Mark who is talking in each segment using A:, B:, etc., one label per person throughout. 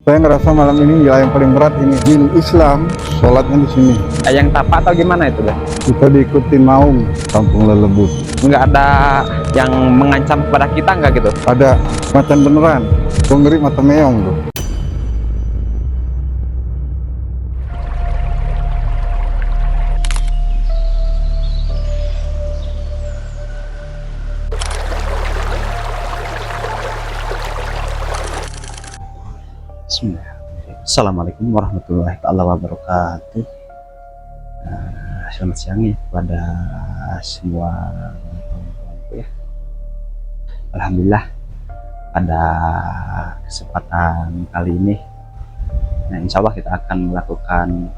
A: Saya ngerasa malam ini ya yang paling berat ini di Islam, sholatnya di sini.
B: Yang tapak atau gimana itu, Bang?
A: Kita diikutin Maung, Kampung Lelebut.
B: Nggak ada yang mengancam kepada kita nggak gitu?
A: Ada macan beneran, gua ngeri mata meong tuh.
B: Bismillah. Assalamualaikum warahmatullahi wabarakatuh. Selamat siang ya kepada semua teman-temanku ya. Alhamdulillah pada kesempatan kali ini, nah insya Allah kita akan melakukan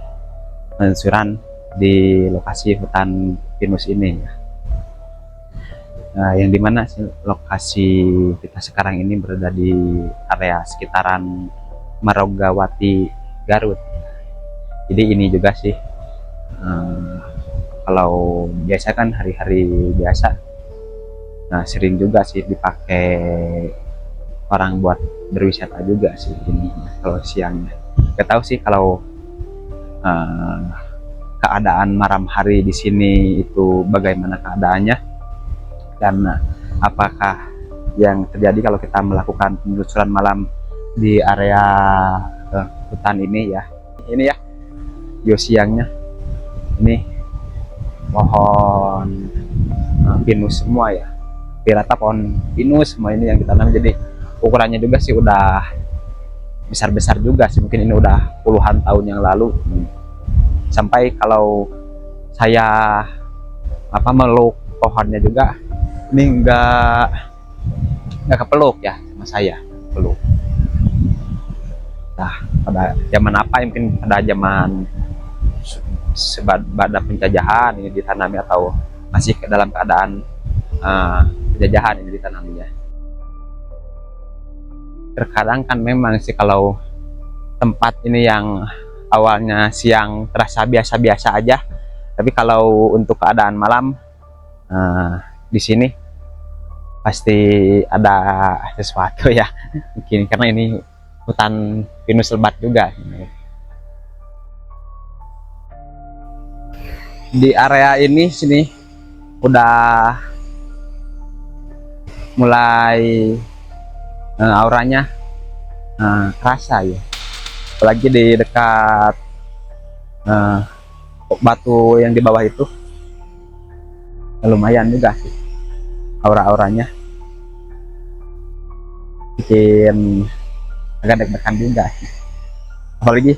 B: penelusuran di lokasi hutan pinus ini ya. Yang dimana lokasi kita sekarang ini berada di area sekitaran Marogawati, Garut. Jadi ini juga sih kalau biasa kan hari-hari biasa, nah sering juga sih dipakai orang buat berwisata juga sih ini kalau siangnya. Gak tahu sih kalau keadaan malam hari di sini itu bagaimana keadaannya, dan apakah yang terjadi kalau kita melakukan penelusuran malam di area hutan ini ya. Ini ya yo siangnya ini pohon pinus semua ya, rata pohon pinus semua ini yang kita tanam. Jadi ukurannya juga sih udah besar-besar juga sih, mungkin ini udah puluhan tahun yang lalu. Sampai kalau saya meluk pohonnya juga ini nggak kepeluk ya sama saya, peluk. Nah, pada zaman apa ya, mungkin pada zaman pada penjajahan ini ditanami, atau masih dalam keadaan penjajahan ini ditanaminya. Terkadang kan memang sih kalau tempat ini yang awalnya siang terasa biasa-biasa aja, tapi kalau untuk keadaan malam di sini pasti ada sesuatu ya, mungkin karena ini hutan pinus lebat juga. Di area ini sini udah mulai auranya kerasa ya, apalagi di dekat batu yang di bawah itu lumayan juga sih aura-auranya, bikin agak deg-degan juga sih. Apalagi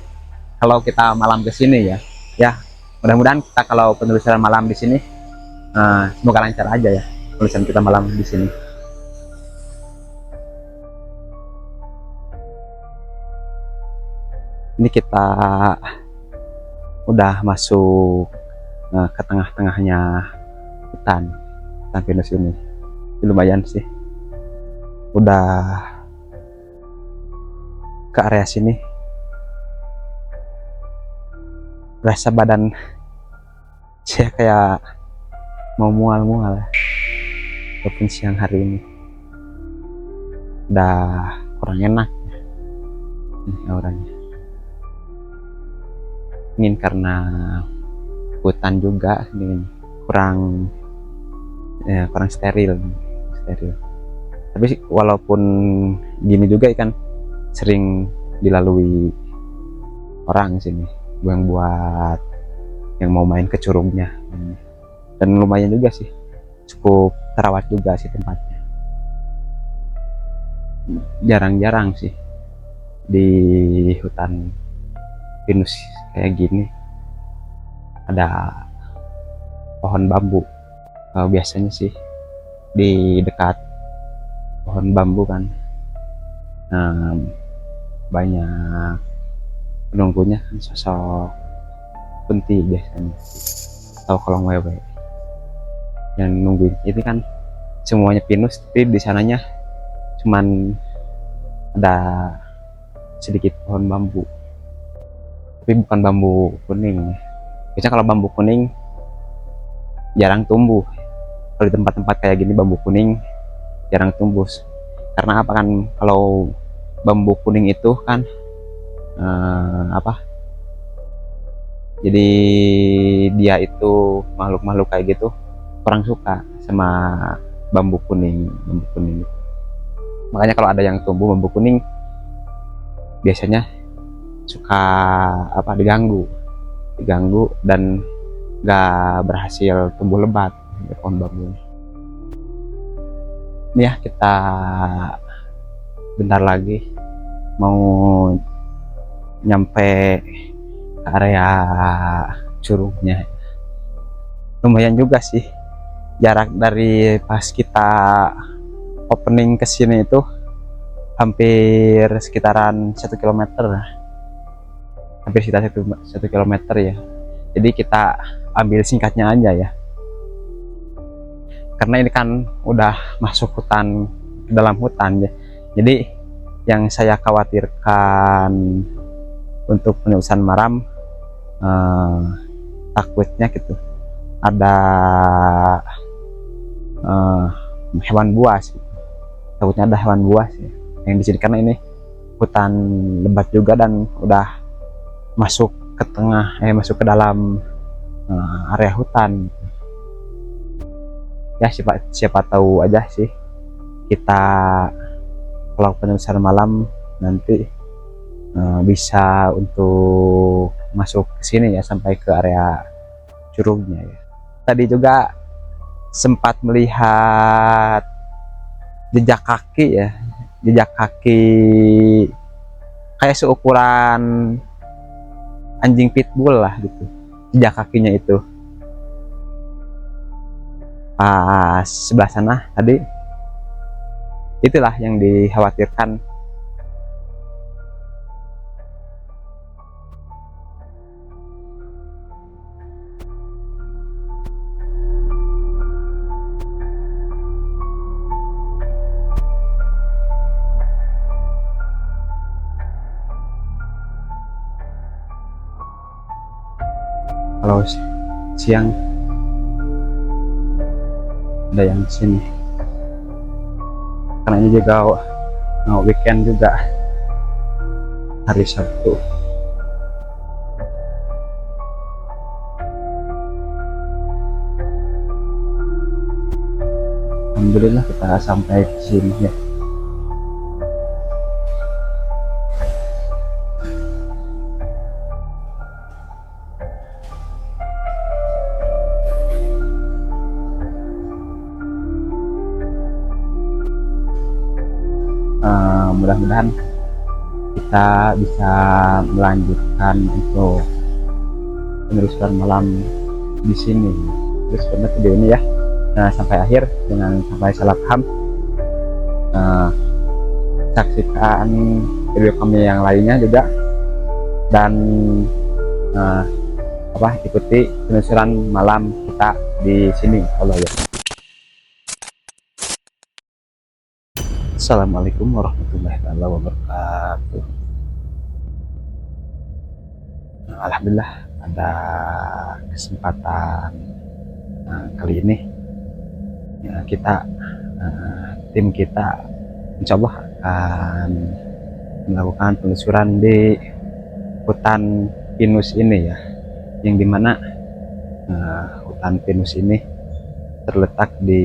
B: kalau kita malam ke sini ya mudah-mudahan kita kalau penelusuran malam di sini semoga lancar aja ya penelusuran kita malam di sini. Ini kita udah masuk ke tengah-tengahnya hutan pinus ini. Lumayan sih udah ke area sini, rasa badan saya kayak mau mual-mual walaupun siang hari ini udah kurang enak ini auranya. Mungkin karena hutan juga ini kurang steril. Tapi walaupun gini juga kan sering dilalui orang sini yang buat yang mau main ke curugnya, dan lumayan juga sih, cukup terawat juga sih tempatnya. Jarang-jarang sih di hutan pinus kayak gini ada pohon bambu. Biasanya sih di dekat pohon bambu kan banyak penunggunya kan, sosok kunti biasanya atau kolong wewe yang nungguin. Ini kan semuanya pinus, tapi di sananya cuman ada sedikit pohon bambu, tapi bukan bambu kuning. Biasanya kalau bambu kuning jarang tumbuh. Kalau di tempat-tempat kayak gini bambu kuning jarang tumbuh. Karena apa kan, kalau bambu kuning itu kan apa, jadi dia itu makhluk-makhluk kayak gitu kurang suka sama bambu kuning. Makanya kalau ada yang tumbuh bambu kuning biasanya suka apa, diganggu dan gak berhasil tumbuh lebat pohon bambu. Ini ya, kita bentar lagi mau nyampe ke area curugnya. Lumayan juga sih jarak dari pas kita opening ke sini itu, hampir sekitaran 1 kilometer, hampir sekitar 1 kilometer ya. Jadi kita ambil singkatnya aja ya, karena ini kan udah masuk hutan, ke dalam hutan ya. Jadi yang saya khawatirkan untuk penelusuran malam, takutnya gitu ada hewan buas, takutnya ada hewan buas ya, yang di sini karena ini hutan lebat juga dan udah masuk ke tengah, masuk ke dalam area hutan ya. Siapa tahu aja sih kita kalau penelusuran malam nanti bisa untuk masuk ke sini ya, sampai ke area curugnya ya. Tadi juga sempat melihat jejak kaki ya, jejak kaki kayak seukuran anjing pitbull lah gitu, jejak kakinya itu pas sebelah sana tadi. Itulah yang dikhawatirkan. Kalau siang ada yang sini, karena ini juga weekend juga, hari Sabtu. Alhamdulillah kita sampai ke sini ya. Mudah-mudahan kita bisa melanjutkan untuk penelusuran malam di sini. Terus karena video ini ya, sampai akhir, jangan sampai salah paham. Saksikan video kami yang lainnya juga, dan ikuti penelusuran malam kita di sini kalau ya. Assalamualaikum warahmatullahi wabarakatuh. Alhamdulillah pada kesempatan kali ini ya, tim kita insya Allah akan melakukan penelusuran di hutan pinus ini ya, yang dimana hutan pinus ini terletak di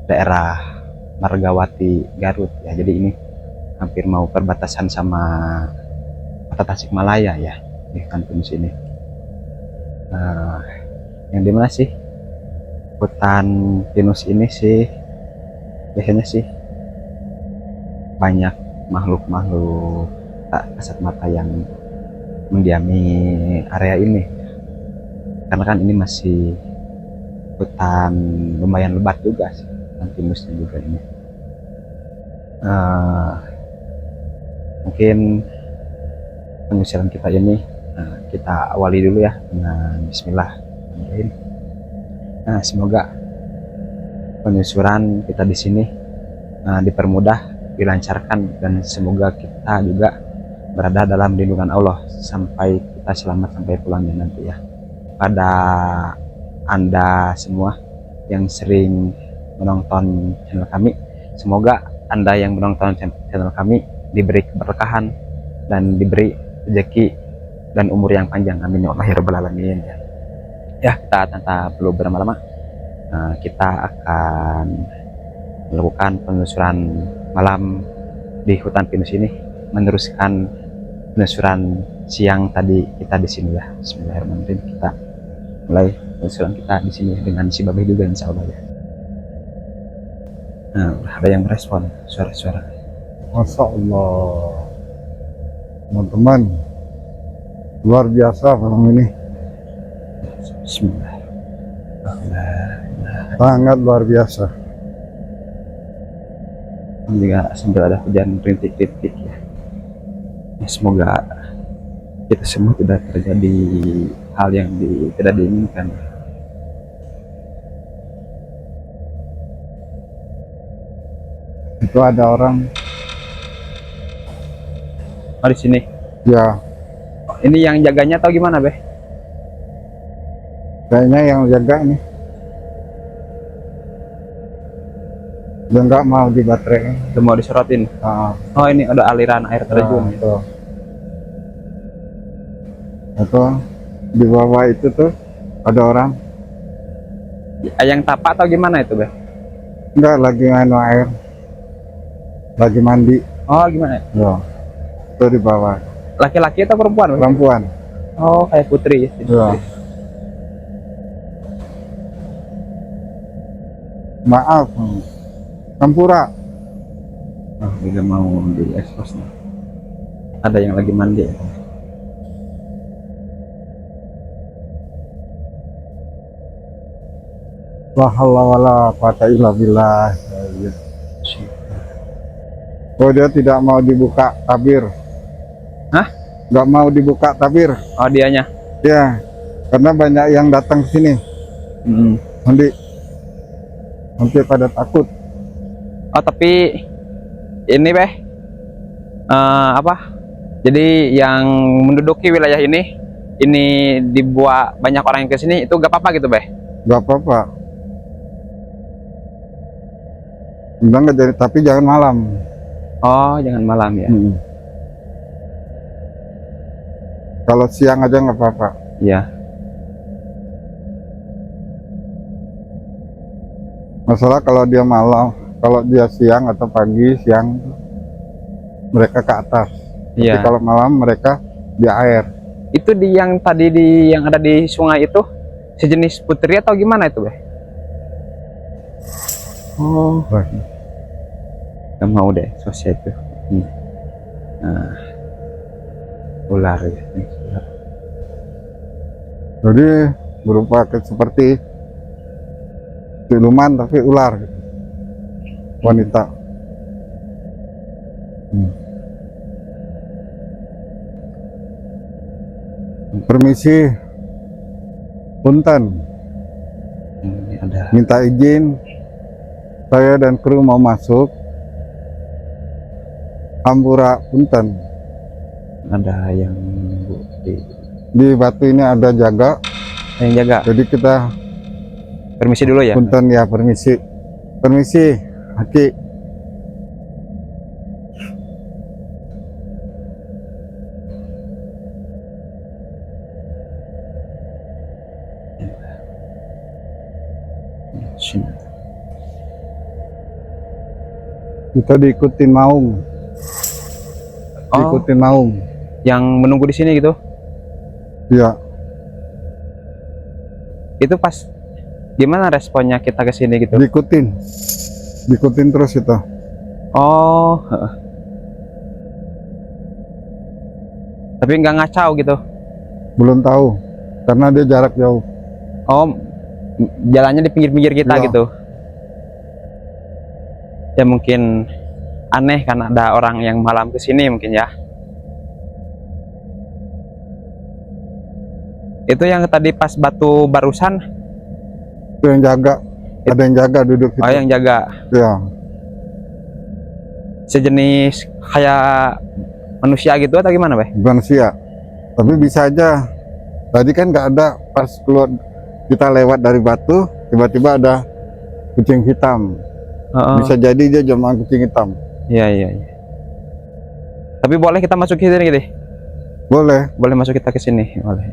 B: daerah Margawati, Garut ya. Jadi ini hampir mau perbatasan sama kota Tasikmalaya ya, di hutan pinus ini. Yang dimana sih hutan pinus ini sih biasanya sih banyak makhluk-makhluk tak kasat mata yang mendiami area ini, karena kan ini masih hutan lumayan lebat juga sih, hutan pinusnya juga ini. Mungkin penyusiran kita ini kita awali dulu ya dengan Bismillahirrahmanirrahim. Semoga penyusuran kita di sini dipermudah, dilancarkan, dan semoga kita juga berada dalam lindungan Allah sampai kita selamat sampai pulangnya nanti ya. Pada Anda semua yang sering menonton channel kami, semoga Anda yang menonton channel kami diberi keberkahan dan diberi rezeki dan umur yang panjang, amin ya Allah ya rabbal alamin. Ya, kita tanpa perlu berlama-lama, kita akan melakukan penelusuran malam di hutan pinus ini, meneruskan penelusuran siang tadi kita di sini ya. Bismillahirrahmanirrahim, kita mulai penelusuran kita di sini dengan si Babeh juga insya Allah ya. Nah, ada yang merespon suara-suara.
A: Masya Allah, teman-teman, luar biasa malam ini,
B: Bismillah.
A: sangat luar biasa.
B: Juga sambil ada hujan rintik-rintik ya. Ya, semoga kita semua tidak terjadi hal yang tidak diinginkan.
A: Itu ada orang,
B: Oh, di sini.
A: ya
B: Ini yang jaganya atau gimana, Beh?
A: kayaknya yang jaga ini. Dia nggak mau di baterai.
B: Udah mau disorotin. Oh, ini ada aliran air terjun. Ya.
A: Tuh. Itu di bawah itu tuh ada orang,
B: Yang tapak atau gimana itu, Beh?
A: enggak lagi nganu air, lagi mandi.
B: Oh, gimana?
A: Ya, itu di bawah.
B: Laki-laki atau perempuan, Beh?
A: Perempuan.
B: Oh, kayak putri ya.
A: Ya. Maaf, Kampura.
B: Oh, juga mau diekspos nih. Ada yang lagi mandi.
A: La haula wala quwata illa billah. Oh, dia tidak mau dibuka tabir.
B: Hah?
A: Nggak mau dibuka tabir.
B: Oh, dianya.
A: Ya, karena banyak yang datang ke sini. Nanti pada takut.
B: Oh, tapi ini, Beh, apa? Jadi yang menduduki wilayah ini dibuat banyak orang yang ke sini, itu gak apa-apa gitu, Beh?
A: Nggak apa-apa. Udah nggak jadi, tapi jangan malam.
B: Oh, jangan malam ya.
A: Kalau siang aja nggak apa-apa.
B: Iya.
A: Masalah kalau dia malam, kalau dia siang atau pagi, siang mereka ke atas. Tapi
B: Iya.
A: kalau malam mereka di air.
B: Itu yang tadi yang ada di sungai itu sejenis putri atau gimana itu, Beh? Oh, gak mau deh sosial itu. Nah, ular ya.
A: Jadi berupa seperti siluman tapi ular, wanita. Permisi, punten,
B: Ini ada.
A: minta izin, saya dan kru mau masuk. Hampura punten.
B: Ada yang
A: Di batu ini ada jaga,
B: yang jaga.
A: jadi kita
B: Permisi dulu ya.
A: punten ya, permisi. Permisi, Haki.
B: Sini.
A: Kita diikutin maung.
B: Oh,
A: Diikutin maung.
B: yang menunggu di sini gitu.
A: Ya,
B: Itu pas gimana responnya kita ke sini gitu?
A: diikutin. Diikutin terus itu.
B: Oh, heeh. Tapi nggak ngacau gitu.
A: Belum tahu, karena dia jarak jauh.
B: Oh, jalannya di pinggir-pinggir kita
A: Iya.
B: gitu. Ya mungkin aneh karena ada orang yang malam ke sini mungkin ya. Itu yang tadi pas batu barusan.
A: Itu yang jaga. Ada yang jaga duduk situ.
B: Oh, yang jaga.
A: Ya,
B: Sejenis kayak manusia gitu atau gimana, Beh?
A: manusia. Tapi bisa aja. Tadi kan nggak ada, pas keluar kita lewat dari batu, tiba-tiba ada kucing hitam.
B: Heeh.
A: Bisa jadi dia jemaah kucing hitam.
B: Iya, iya, iya. Tapi boleh kita masuk ke sini gitu?
A: Boleh.
B: Boleh masuk kita ke sini, boleh.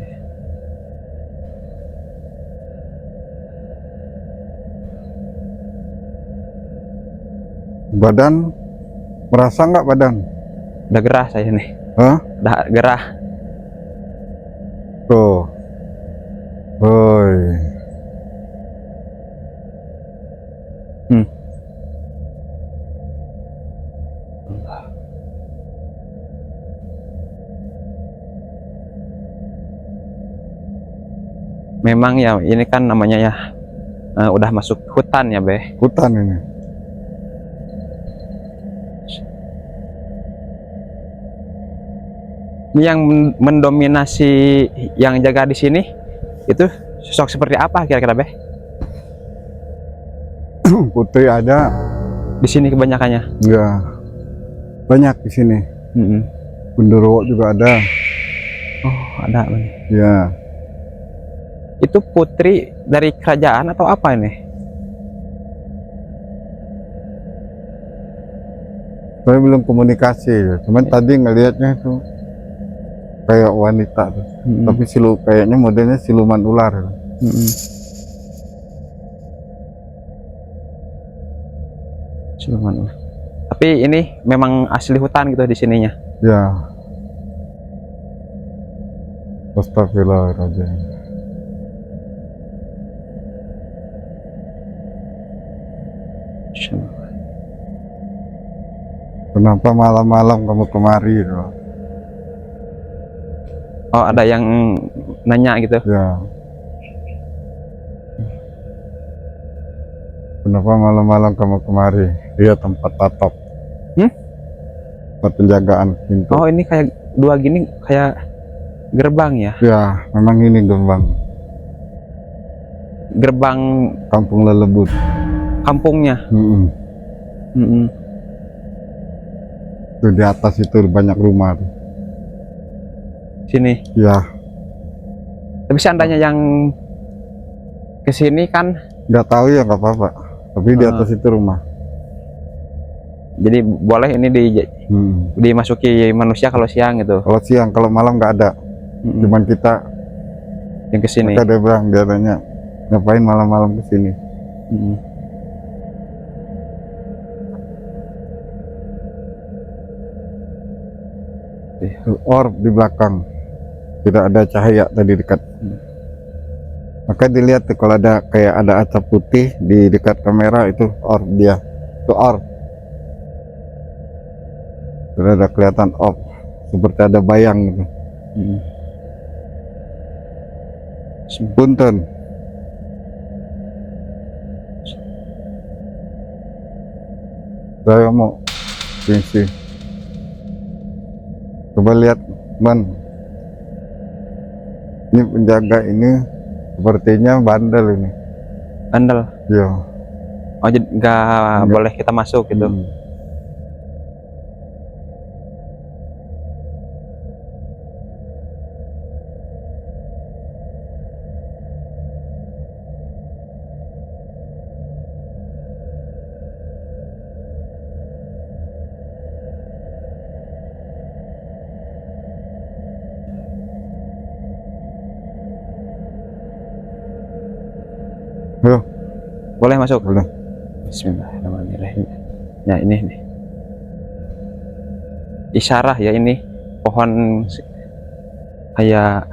A: Badan, merasa nggak badan?
B: Udah gerah saya nih.
A: Hah?
B: Udah gerah.
A: Tuh. Woi.
B: Hmm. Memang ya ini kan namanya ya udah masuk hutan ya Be.
A: Hutan ini.
B: Ini yang mendominasi yang jaga di sini itu sosok seperti apa kira-kira Be?
A: Putri ada.
B: Di sini kebanyakannya.
A: Ya. Banyak di sini. Gundurwo juga ada.
B: Oh ada Be.
A: Ya.
B: Itu putri dari kerajaan atau apa ini?
A: Saya belum komunikasi, cuman tadi ngelihatnya itu kayak wanita tuh. Tapi kayaknya modelnya siluman ular.
B: Siluman ular. Tapi ini memang asli hutan gitu di sininya.
A: Ya. Astagfirullahaladzim. Kenapa malam-malam kamu kemari?
B: Oh ada yang nanya gitu.
A: Ya. Kenapa malam-malam kamu kemari? Iya tempat tatok. Tempat penjagaan pintu.
B: Oh ini kayak dua gini kayak gerbang ya?
A: Ya, memang ini gerbang.
B: Gerbang
A: Kampung Lelebut.
B: kampungnya.
A: Tuh di atas itu banyak rumah tuh.
B: Sini.
A: Ya.
B: Tapi seandainya yang kesini kan
A: Nggak tahu ya nggak apa-apa. Tapi di atas itu rumah.
B: jadi boleh ini dimasuki manusia kalau siang gitu.
A: Kalau siang, kalau malam nggak ada. Cuman kita
B: Yang kesini.
A: maka dia bilang, dia tanya ngapain malam-malam kesini. Orb di belakang, tidak ada cahaya tadi dekat. Maka dilihat tuh kalau ada kayak ada asap putih di dekat kamera itu orb dia, itu orb. Sudah ada kelihatan orb, seperti ada bayang gitu. Punten. Saya mau sini. Coba lihat, Man. Ini penjaga ini sepertinya bandel ini.
B: Bandel.
A: Iya.
B: Oh jadi nggak boleh kita masuk gitu.
A: Yo,
B: Boleh masuk?
A: boleh.
B: Bismillahirrahmanirrahim. Ya ini nih. Isyarah ya ini pohon kayak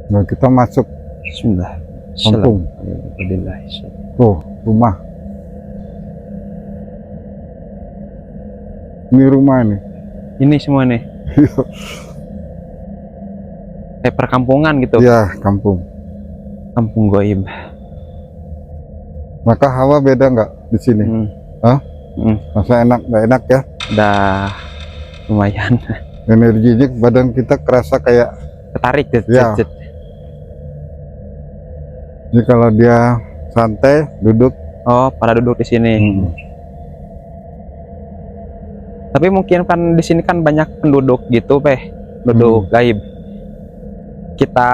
A: Nah, kita masuk
B: Bismillah.
A: kampung.
B: Alhamdulillah.
A: Tuh, rumah. Ini rumah nih.
B: Ini semua nih. Kayak perkampungan gitu.
A: Iya, kampung.
B: Kampung goib.
A: Maka hawa beda nggak di sini? Hah? Masa enak nggak enak ya?
B: Udah lumayan.
A: Energinya badan kita kerasa kayak
B: Ketarik gitu.
A: Ya. Ini kalau dia santai duduk.
B: Oh, pada duduk di sini. Tapi mungkin kan di sini kan banyak penduduk gitu, penduduk gaib. Kita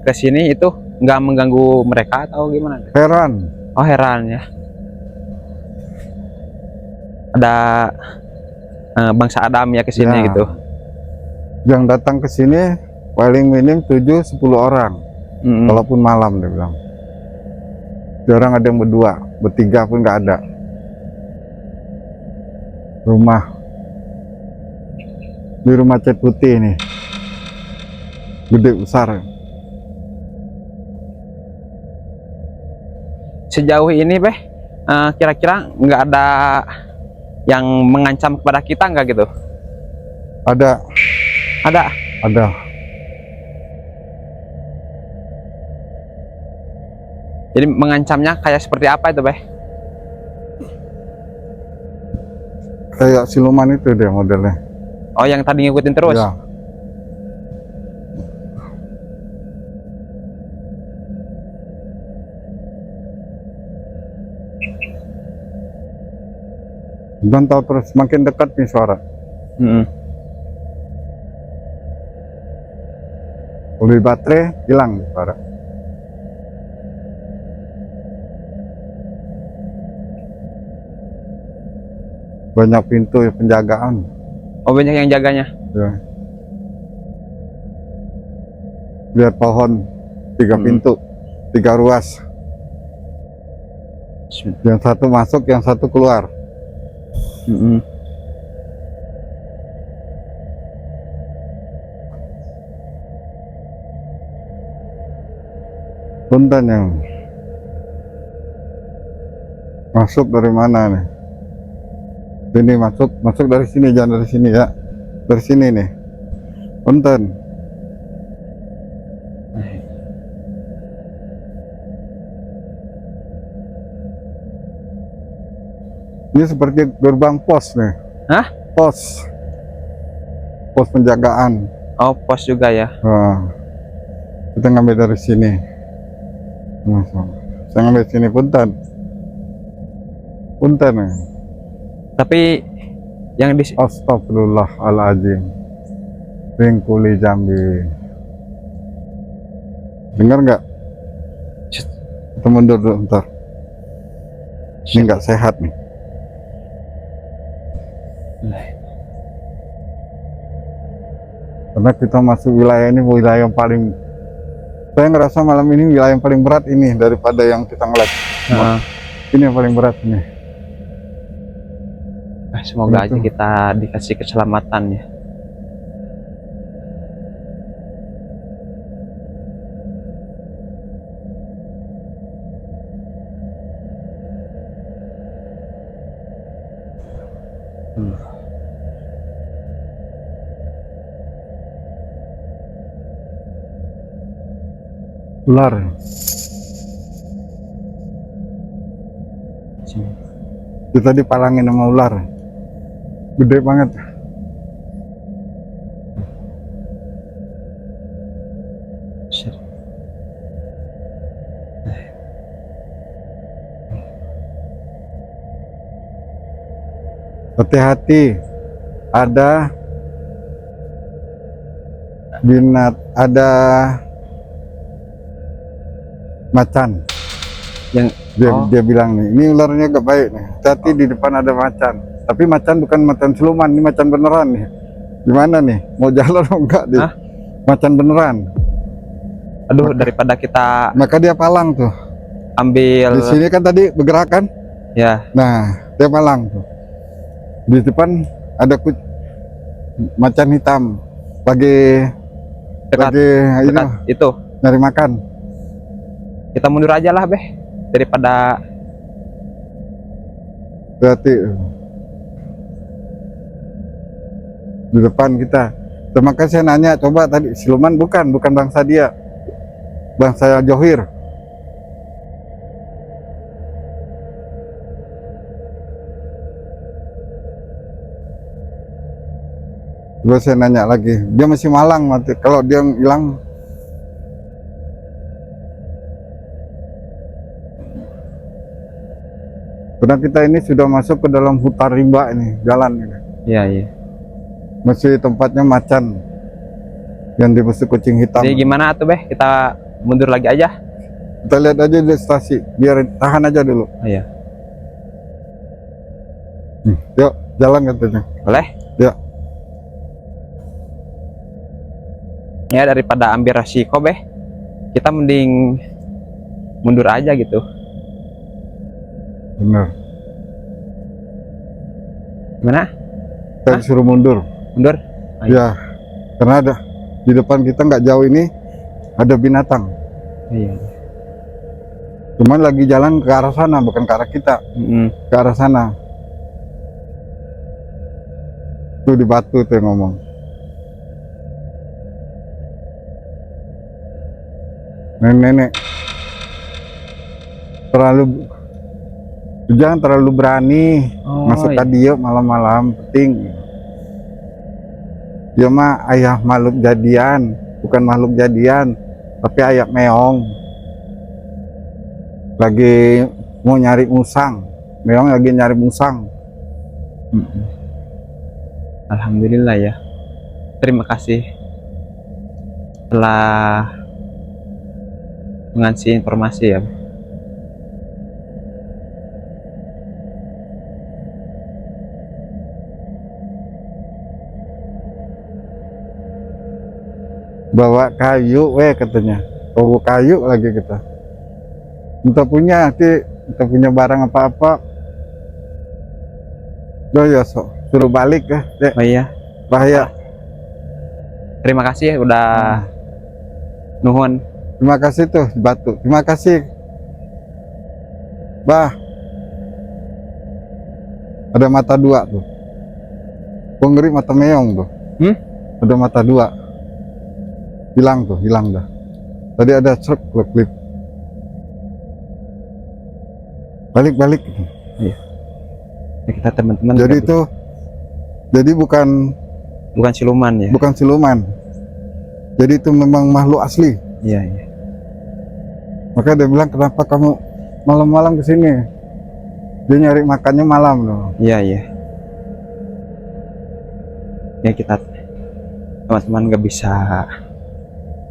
B: ke sini itu nggak mengganggu mereka atau gimana?
A: Heran.
B: Oh heran ya. ada bangsa Adam ya ke sini
A: Ya.
B: gitu.
A: Yang datang ke sini paling minim 7-10 orang.
B: Mm-mm.
A: Walaupun malam dia bilang. Jarang ada yang berdua, bertiga pun nggak ada. Di rumah cat putih ini. Gede besar.
B: Sejauh ini Beh, kira-kira nggak ada yang mengancam kepada kita nggak gitu?
A: Ada,
B: Ada.
A: ada.
B: Jadi mengancamnya kayak seperti apa itu Beh?
A: Kayak siluman itu dia modelnya.
B: Oh, yang tadi ngikutin terus?
A: Ya. Dan tahu terus makin dekat nih suara.
B: Mm-mm.
A: Kalau di baterai hilang suara. Banyak pintu ya, penjagaan.
B: Oh, banyak yang jaganya.
A: Ya. Lihat pohon, 3 pintu, 3 ruas. Yang satu masuk, yang satu keluar.
B: Mm-mm.
A: Punten yang masuk dari mana nih? Sini masuk dari sini, jangan dari sini ya. Dari sini nih. Punten. Ini seperti gerbang pos nih.
B: Hah?
A: Pos penjagaan.
B: Oh, pos juga ya.
A: Nah, kita ngambil dari sini. Masuk. Saya ngambil sini, punten. Punten nih.
B: Tapi yang di
A: Astagfirullahaladzim. Bengkuli Jambi. Dengar nggak? Kita mundur dulu bentar. Ini nggak sehat nih. Karena kita masuk wilayah ini, wilayah yang paling, saya ngerasa malam ini wilayah yang paling berat ini daripada yang kita ngeliat.
B: Heeh.
A: Ini yang paling berat nih.
B: Semoga aja
A: Betul.
B: kita dikasih keselamatan ya.
A: Ular. Kita dipalangin sama ular. Gede banget. Hati-hati, ada ada macan.
B: Yang
A: Dia bilang nih, ini ularnya gak baik nih. Hati-hati, di depan ada macan. Tapi macan bukan macan siluman, ini macan beneran nih. Gimana nih? Mau jalan atau enggak nih?
B: Hah?
A: Macan beneran.
B: aduh, daripada kita
A: Maka dia palang tuh.
B: ambil
A: Di sini kan tadi bergerak kan?
B: ya.
A: Nah, dia palang tuh. Di depan ada macan hitam. Lagi
B: Dekat
A: ini
B: itu.
A: nyari makan.
B: Kita mundur aja lah Beh, daripada
A: Berarti di depan kita. Terima kasih, saya nanya, coba tadi siluman bukan bangsa dia, bangsa Johir. Coba saya nanya lagi, dia masih malang mati. Kalau dia hilang, karena kita ini sudah masuk ke dalam hutan rimba ini, jalan ini.
B: iya iya.
A: Masih tempatnya macan yang dibusuk kucing hitam.
B: Jadi gimana tuh Beh? Kita mundur lagi aja.
A: Kita lihat aja di stasi, biar tahan aja dulu.
B: Oh, iya.
A: Yuk, jalan katanya.
B: Boleh?
A: Ya.
B: Ya daripada ambil resiko beh, kita mending mundur aja gitu.
A: Bener.
B: Gimana?
A: Kita disuruh mundur.
B: Mundur? Ayo.
A: Ya, karena ada di depan kita nggak jauh ini ada binatang.
B: Iya.
A: Cuman lagi jalan ke arah sana, bukan ke arah kita, ke arah sana. Tuh di batu tuh yang ngomong. Nenek-nenek. Jangan terlalu berani masuk ke dia malam-malam, penting. Dia mah ayah makhluk jadian, bukan makhluk jadian, tapi ayah meong. Lagi mau nyari musang, meong lagi nyari musang.
B: Alhamdulillah ya. Terima kasih telah mengasih informasi ya.
A: Bawa kayu, katanya. Bawa kayu lagi kita. Kita punya barang apa-apa. Oh ya, suruh balik ya.
B: Oh iya.
A: Bahaya.
B: Terima kasih ya udah nuhun.
A: Terima kasih tuh batu. Terima kasih. Bah. Ada mata dua tuh. Gua ngeri mata meong tuh. Ada mata dua. Hilang dah. Tadi ada klip. Balik.
B: Iya. Ya, kita teman-teman.
A: Jadi bukan
B: siluman ya.
A: Bukan siluman. Jadi itu memang makhluk asli.
B: Iya.
A: Maka dia bilang, kenapa kamu malam-malam kesini? Dia nyari makannya malam loh.
B: Iya. Ya kita teman-teman nggak bisa.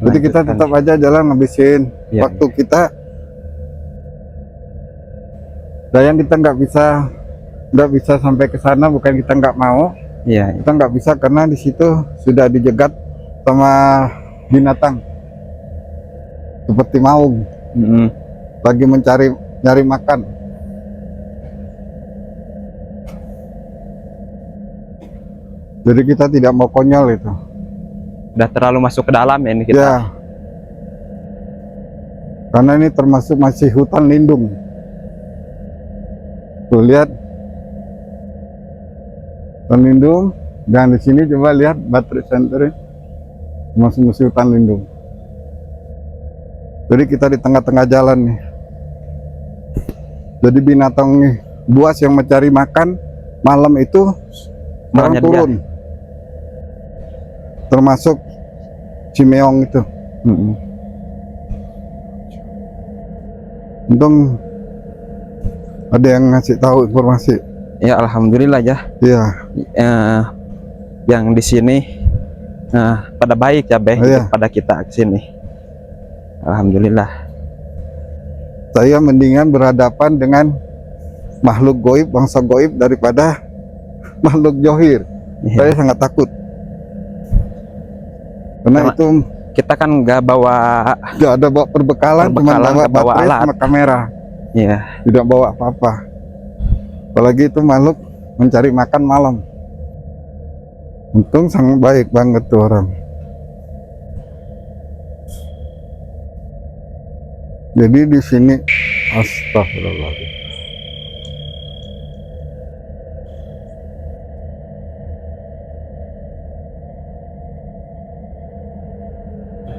A: Jadi kita tetap aja jalan ngabisin waktu kita. Dan kita nggak bisa sampai ke sana, bukan kita nggak mau.
B: Iya.
A: Kita nggak bisa karena di situ sudah dijegat sama binatang seperti maung. Lagi nyari makan. Jadi kita tidak mau konyol itu.
B: Udah terlalu masuk ke dalam ya ini kita.
A: Ya. Karena ini termasuk masih hutan lindung. Tuh lihat. Hutan lindung, dan di sini coba lihat baterai center masih hutan lindung. Jadi kita di tengah-tengah jalan nih. Jadi binatang nih, buas yang mencari makan malam itu sekarang turun. Termasuk cimeong itu. Untung ada yang ngasih tahu informasi.
B: Ya alhamdulillah ya.
A: Iya.
B: Yang di sini pada baik ya Beh,
A: iya.
B: Pada kita ke sini. Alhamdulillah.
A: Saya mendingan berhadapan dengan makhluk goib, bangsa goib daripada makhluk johir.
B: Iya.
A: Saya sangat takut. Karena itu
B: kita kan nggak
A: ada bawa perbekalan, cuma bawa baterai
B: alat
A: sama kamera.
B: Iya.
A: Tidak bawa apa-apa. Apalagi itu makhluk mencari makan malam. Untung sangat baik banget tuh orang. Jadi di sini astagfirullahaladzim.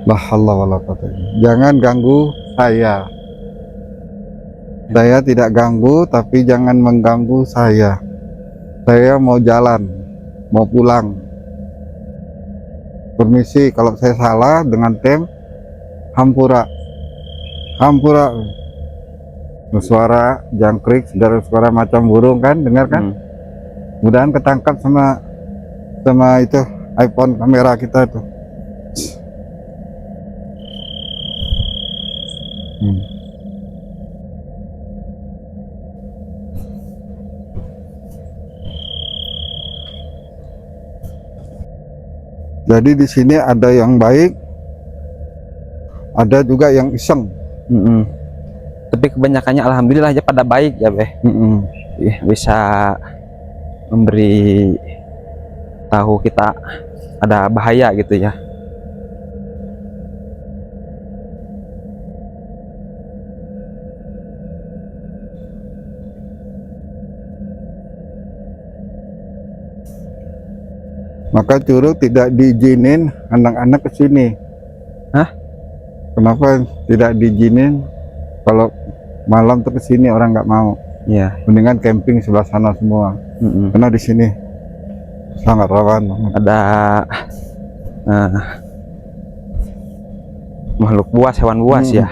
A: La haula wala quwata illa billah. Jangan ganggu saya. Saya tidak ganggu, tapi jangan mengganggu saya. Saya mau jalan, mau pulang. Permisi kalau saya salah dengan tem hampura. Suara jangkrik, suara macam burung kan, dengar kan? Mudahan ketangkap sama itu iPhone kamera kita tuh. Jadi di sini ada yang baik, ada juga yang iseng.
B: Tapi kebanyakannya alhamdulillah aja pada baik ya Beh. Bisa memberi tahu kita ada bahaya gitu ya.
A: Maka Curug tidak diizinin anak-anak ke sini.
B: Hah?
A: Kenapa tidak diizinin? Kalau malam tuh ke sini orang nggak mau.
B: Iya.
A: Mendingan camping sebelah sana semua. Karena di sini sangat rawan banget.
B: Ada makhluk buas, hewan buas ya.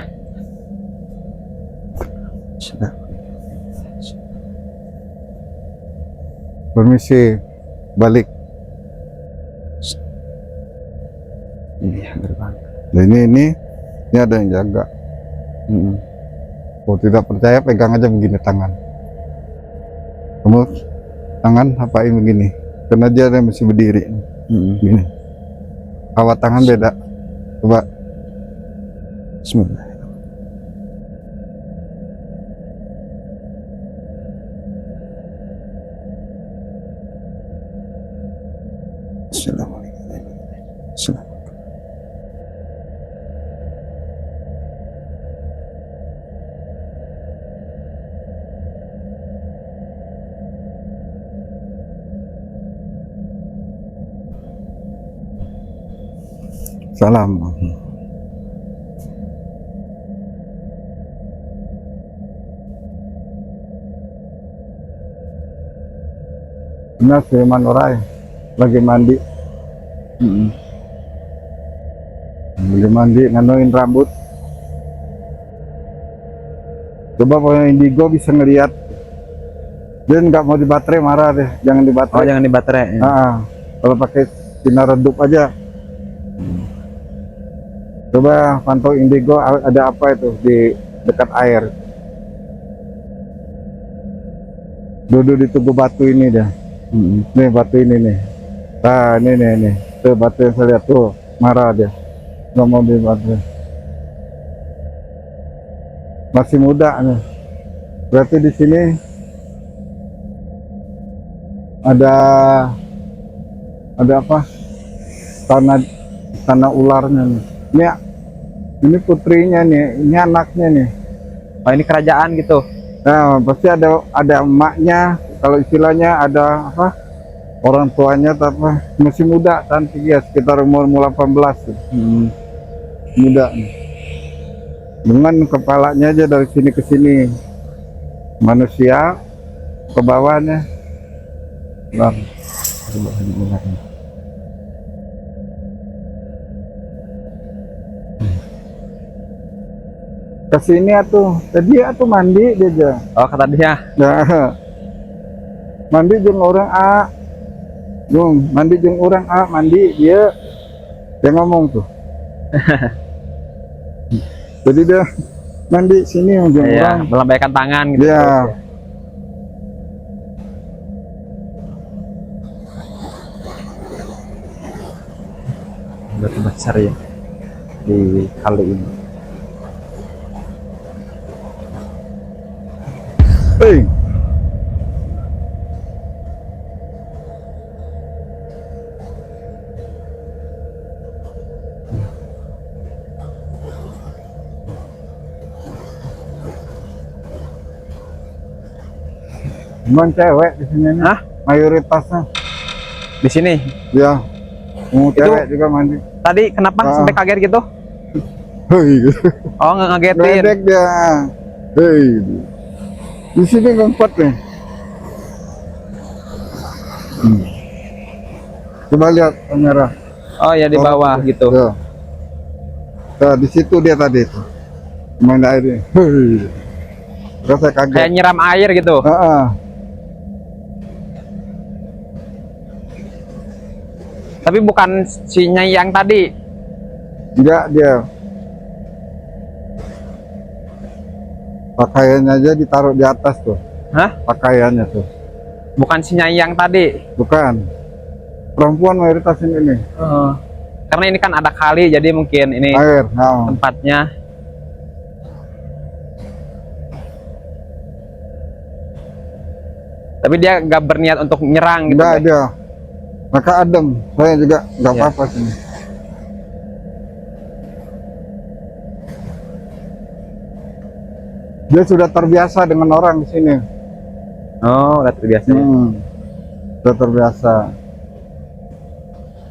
A: Permisi, balik.
B: Iya, gerbang.
A: Nah, ini ada yang jaga. Kalau tidak percaya pegang aja begini tangan. Kamu tangan apain begini? Karena dia masih berdiri. Gini. Awat tangan beda. Coba.
B: Bismillah. Assalamualaikum.
A: Salam. Benar Sulaiman Orai lagi mandi. Lagi mandi nganuin rambut. Coba kalau indigo bisa ngelihat. Dia nggak mau dibaterai, marah deh. Jangan dibaterai.
B: Oh, jangan dibaterai.
A: Kalau pakai sinar redup aja. Coba pantau indigo ada apa itu di dekat air. Duduk di tugu batu ini dia. Nih batu ini nih. Nah ini nih. Tuh batu yang saya lihat tuh marah dia. Nggak mau dibaterai. Masih muda nih. Berarti di sini ada apa? Tanah ularnya nih. Ini putrinya nih, ini anaknya nih.
B: Oh, ini kerajaan gitu.
A: Nah, pasti ada emaknya, kalau istilahnya ada apa? Orang tuanya apa? Masih muda, cantik ya, sekitar umur 18 tuh. Muda nih. Dengan kepalanya aja dari sini ke sini. Manusia ke bawahnya. Nah, kesini atuh tadi atuh mandi dia aja.
B: Oh, kata dia.
A: Nah, mandi jeung orang A. Mandi jeung orang A, mandi dia ngomong tuh. Jadi dia mandi sini jeung orang
B: melambaikan tangan gitu.
A: Iya.
B: Besar ya di kali ini.
A: Hey. Cuman cewek di sini nih.
B: Hah?
A: Mayoritasnya.
B: Di sini.
A: Ya. Cewek juga mandi.
B: Tadi kenapa sampai kaget gitu?
A: Hei.
B: Oh, nggak ngagetin.
A: Ledek dia. Hei. Di sini ngumpet nih. Coba lihat kamera.
B: Oh ya, di bawah gitu.
A: Ya. Nah, di situ dia tadi. Main airnya. Hei. Rasa kaget.
B: Kayak nyiram air gitu. Tapi bukan si Nyai yang tadi.
A: Enggak, dia. Pakaiannya aja ditaruh di atas tuh.
B: Hah?
A: Pakaiannya tuh.
B: Bukan si Nyai yang tadi.
A: Bukan. Perempuan mayoritas ini nih.
B: karena ini kan ada kali, jadi mungkin ini
A: air.
B: tempatnya. Tapi dia nggak berniat untuk nyerang gitu.
A: Enggak
B: Bay.
A: dia. Maka adem. Saya juga nggak
B: Iya.
A: apa-apa sini. Dia sudah terbiasa dengan orang di sini.
B: Oh, udah terbiasa. Ya?
A: Sudah terbiasa.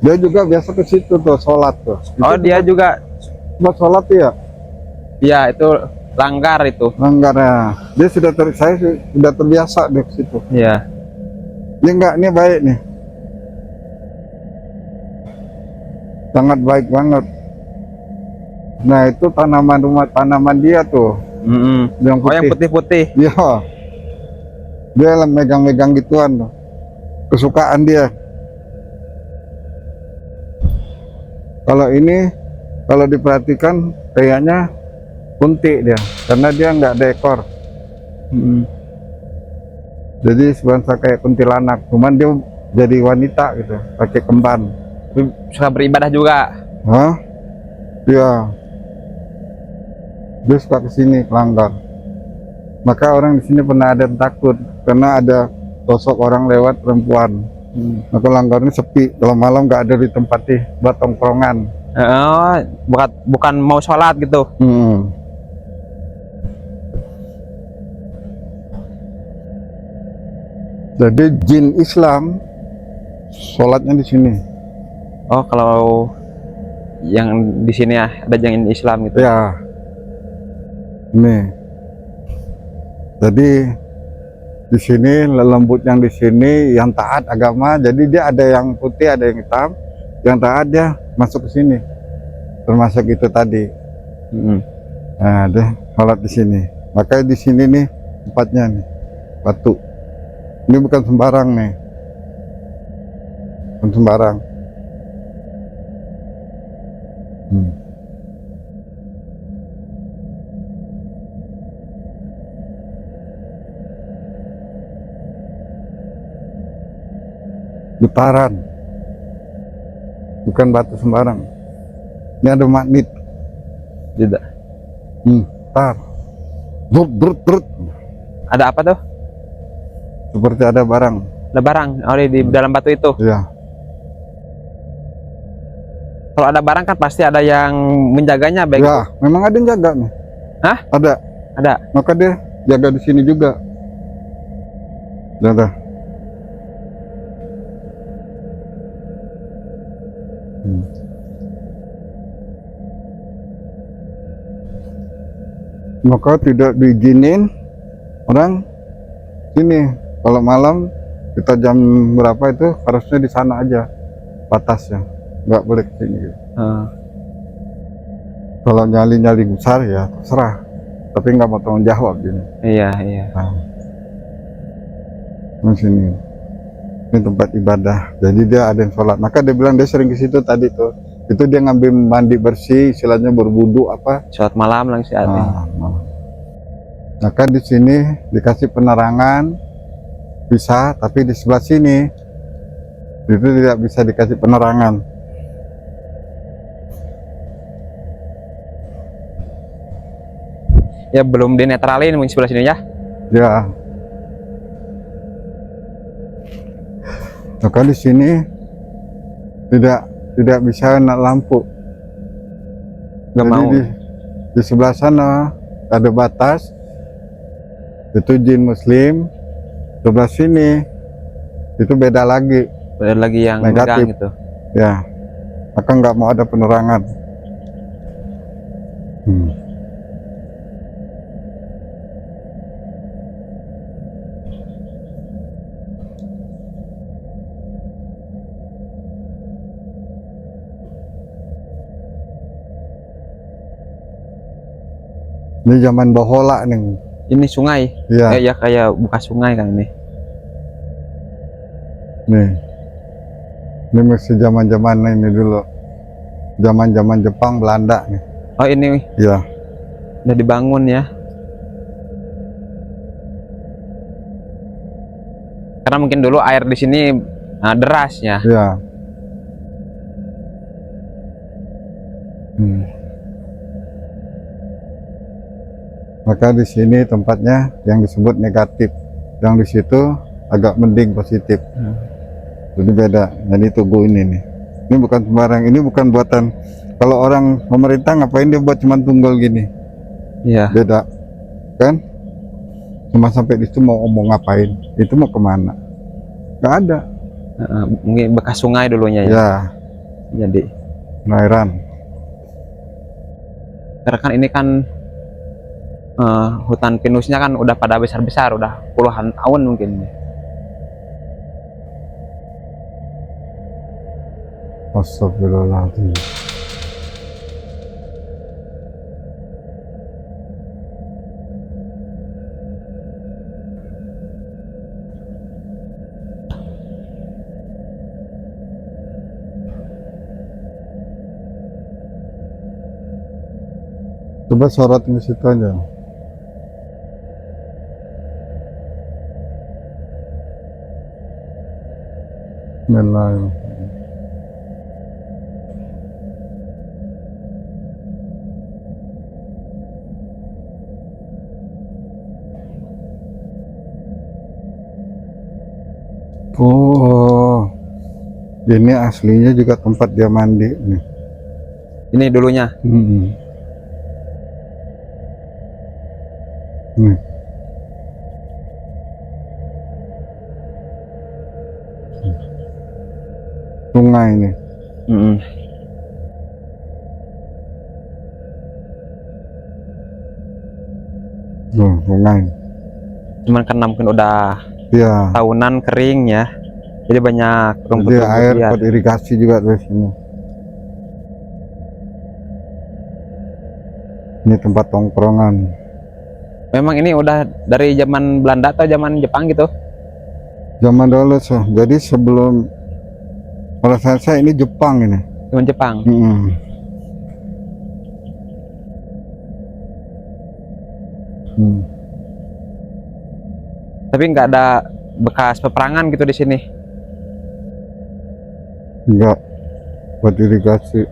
A: Dia juga biasa ke situ tuh, sholat tuh.
B: Oh,
A: Itu
B: dia juga.
A: buat sholat ya.
B: Ya, itu langgar itu.
A: Enggak ya. Dia sudah saya sudah terbiasa di situ.
B: Iya.
A: Dia enggak, ini baik nih. Sangat baik banget. Nah, itu tanaman dia tuh. Yang
B: Oh, yang putih-putih.
A: Iya. Dia megang-megang gituan tuh. Kesukaan dia. Kalau ini, kalau diperhatikan kayaknya kunti dia, karena dia nggak ada ekor. Jadi sebenarnya kayak kuntilanak, cuman dia jadi wanita gitu, pakai kemban.
B: Suka beribadah juga.
A: Hah? Iya. Dia suka kesini Langgar. Maka orang di sini pernah ada yang takut karena ada sosok orang lewat perempuan. Maka Langgar ini sepi, kalau malam nggak ada di tempat buat tongkrongan.
B: Oh, bukan mau sholat gitu.
A: Jadi jin Islam sholatnya di sini.
B: Oh, kalau yang di sini ya ada yang Islam gitu.
A: Ya. Nih. Jadi di sini lembut yang di sini yang taat agama, jadi dia ada yang putih, ada yang hitam. Yang taat dia masuk ke sini. Termasuk itu tadi. Nah, dia sholat di sini. Makanya di sini nih tempatnya nih. Batu. Ini bukan sembarang nih. Bukan sembarang. Getaran, bukan batu sembarang. Ini ada magnet.
B: Tidak.
A: Tar. Brut.
B: Ada apa tuh?
A: Seperti ada barang.
B: Ada barang. Oh, di dalam batu itu.
A: Iya.
B: Kalau ada barang kan pasti ada yang menjaganya, baik.
A: Ya, memang ada yang jaga nih.
B: Hah?
A: Ada.
B: Ada.
A: Maka dia jaga di sini juga. Jaga. Maka tidak diizinin orang sini. Kalau malam kita jam berapa itu harusnya di sana aja batasnya, nggak boleh ke sini. Kalau nyali besar ya terserah, tapi nggak mau tanggung jawab gini.
B: Iya.
A: Di sini ini tempat ibadah, jadi dia ada yang sholat. Maka dia bilang dia sering ke situ tadi tuh. Itu dia ngambil mandi bersih, istilahnya berwudu apa.
B: Sholat malam langsung ada.
A: Maka di sini dikasih penerangan bisa, tapi di sebelah sini itu tidak bisa dikasih penerangan.
B: Ya belum dinetralin mungkin sebelah sini ya.
A: Ya. Maka di sini tidak bisa kena lampu.
B: Gak
A: Jadi
B: mau.
A: di sebelah sana ada batas, itu jin muslim. Sebelah sini itu beda lagi.
B: Ada lagi yang
A: Negatif.
B: megang gitu.
A: Ya, maka nggak mau ada penerangan. Ini zaman Bahola nih.
B: Ini sungai.
A: Iya.
B: Ya kayak bekas sungai kan ini.
A: Nih. Ini masih zaman-zaman ini dulu. Zaman-zaman Jepang, Belanda nih.
B: Oh, ini
A: Iya.
B: udah dibangun ya. Karena mungkin dulu air di sini derasnya.
A: Iya. Hmm. Maka di sini tempatnya yang disebut negatif, yang di situ agak mending positif. Jadi beda. Jadi tugu ini nih. Ini bukan sembarang, ini bukan buatan. Kalau orang pemerintah ngapain dia buat cuman tunggal gini?
B: Iya.
A: Beda, kan? Cuma sampai di situ mau ngapain? Itu mau kemana? Nggak ada.
B: Mungkin bekas sungai dulunya ya.
A: Ya,
B: Jadi
A: perairan.
B: karena kan ini kan hutan pinusnya kan udah pada besar-besar, udah puluhan tahun mungkin.
A: Astagfirullahaladzim. Coba sorot di situ aja. Bismillahirrahmanirrahim. Oh, ini aslinya juga tempat dia mandi nih.
B: Ini dulunya.
A: Nih. Sungai ini. Sungai.
B: Cuman karena mungkin udah
A: Ya.
B: tahunan kering ya, jadi banyak rumput.
A: Jadi air buat irigasi juga dari sini. Ini tempat tongkrongan.
B: Memang ini udah dari zaman Belanda atau zaman Jepang gitu?
A: Zaman dulu so. Jadi sebelum pada saat saya ini Jepang ini.
B: Zaman Jepang. Tapi nggak ada bekas peperangan gitu di sini.
A: Enggak, buat irigasi.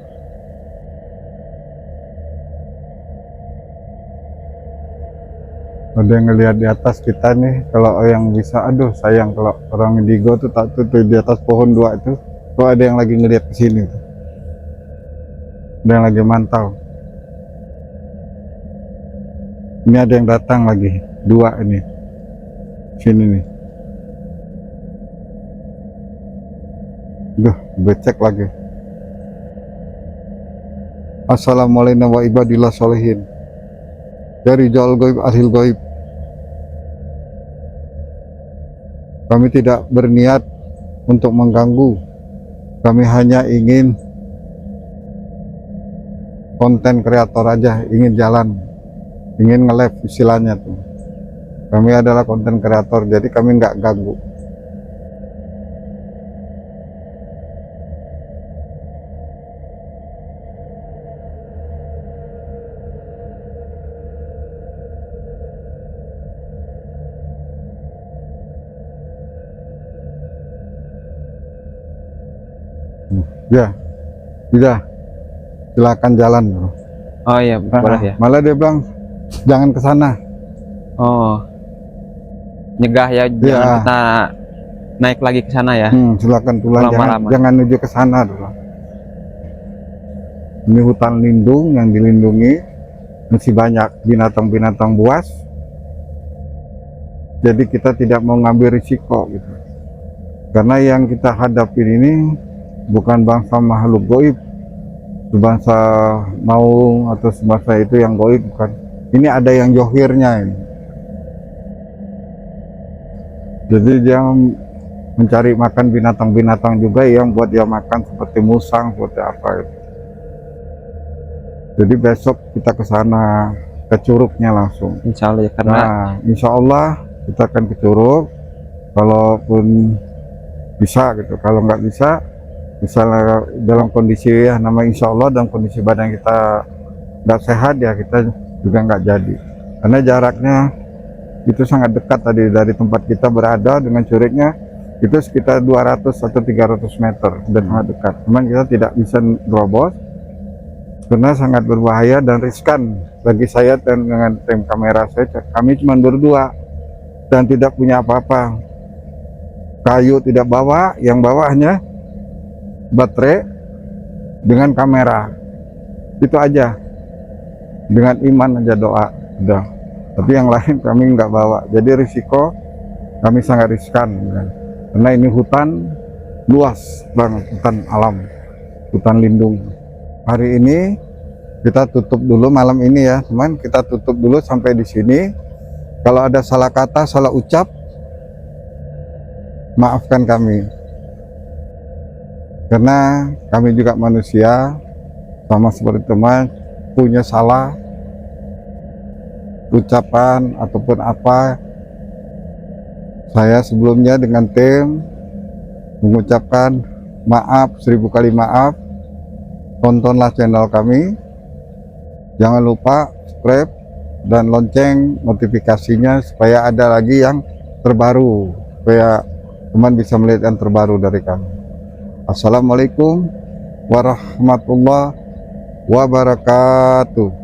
A: Ada yang ngelihat di atas kita nih, kalau yang bisa, aduh sayang kalau orang indigo tuh tak tuh di atas pohon 2 itu, kok ada yang lagi ngelihat ke sini tuh. Ada yang lagi mantau. Ini ada yang datang lagi, 2 ini. Sini nih. Duh, becek lagi. Assalamualaikum wa ibadillah sholihin. Dari Jal Goib Ahil Goib. Kami tidak berniat untuk mengganggu. Kami hanya ingin konten kreator aja, ingin jalan, ingin nge-live istilahnya tuh. Kami adalah konten kreator, jadi kami nggak ganggu. Ya, sudah, silakan jalan.
B: Oh iya, boleh ya.
A: Malah dia bilang jangan ke sana.
B: Oh, nyegah ya, jangan kita naik lagi ke sana ya.
A: Silakan pulang,
B: Lama-lama.
A: jangan menuju ke sana dulu. Ini hutan lindung yang dilindungi, masih banyak binatang-binatang buas. Jadi kita tidak mau ngambil risiko gitu. Karena yang kita hadapin ini bukan bangsa makhluk goib, bangsa maung atau sebangsa itu yang goib, bukan. Ini ada yang johirnya ini. Jadi dia mencari makan binatang-binatang juga yang buat dia makan, seperti musang, seperti apa gitu. Jadi besok kita ke sana, ke Curugnya langsung.
B: Insya Allah ya, karena
A: Insya Allah kita akan ke Curug, kalaupun bisa gitu. Kalau nggak bisa, misalnya dalam kondisi ya nama insya Allah dalam kondisi badan kita nggak sehat ya, kita juga nggak jadi. Karena jaraknya itu sangat dekat tadi, dari tempat kita berada dengan Curugnya itu sekitar 200 atau 300 meter dan sangat dekat. Cuman kita tidak bisa nerobos karena sangat berbahaya dan riskan bagi saya dan dengan tim kamera saya. Kami cuma berdua dan tidak punya apa-apa, kayu tidak bawa, yang bawa hanya baterai dengan kamera, itu aja, dengan iman aja, doa udah. Tapi yang lain kami nggak bawa, jadi risiko kami sangat riskan kan. Karena ini hutan luas banget, hutan alam, hutan lindung. Hari ini kita tutup dulu malam ini ya teman, kita tutup dulu sampai di sini. Kalau ada salah kata, salah ucap, maafkan kami, karena kami juga manusia sama seperti teman, punya salah ucapan ataupun apa. Saya sebelumnya dengan tim mengucapkan maaf, 1000 kali maaf. Tontonlah channel kami, jangan lupa subscribe dan lonceng notifikasinya supaya ada lagi yang terbaru, supaya teman bisa melihat yang terbaru dari kami. Assalamualaikum warahmatullahi wabarakatuh.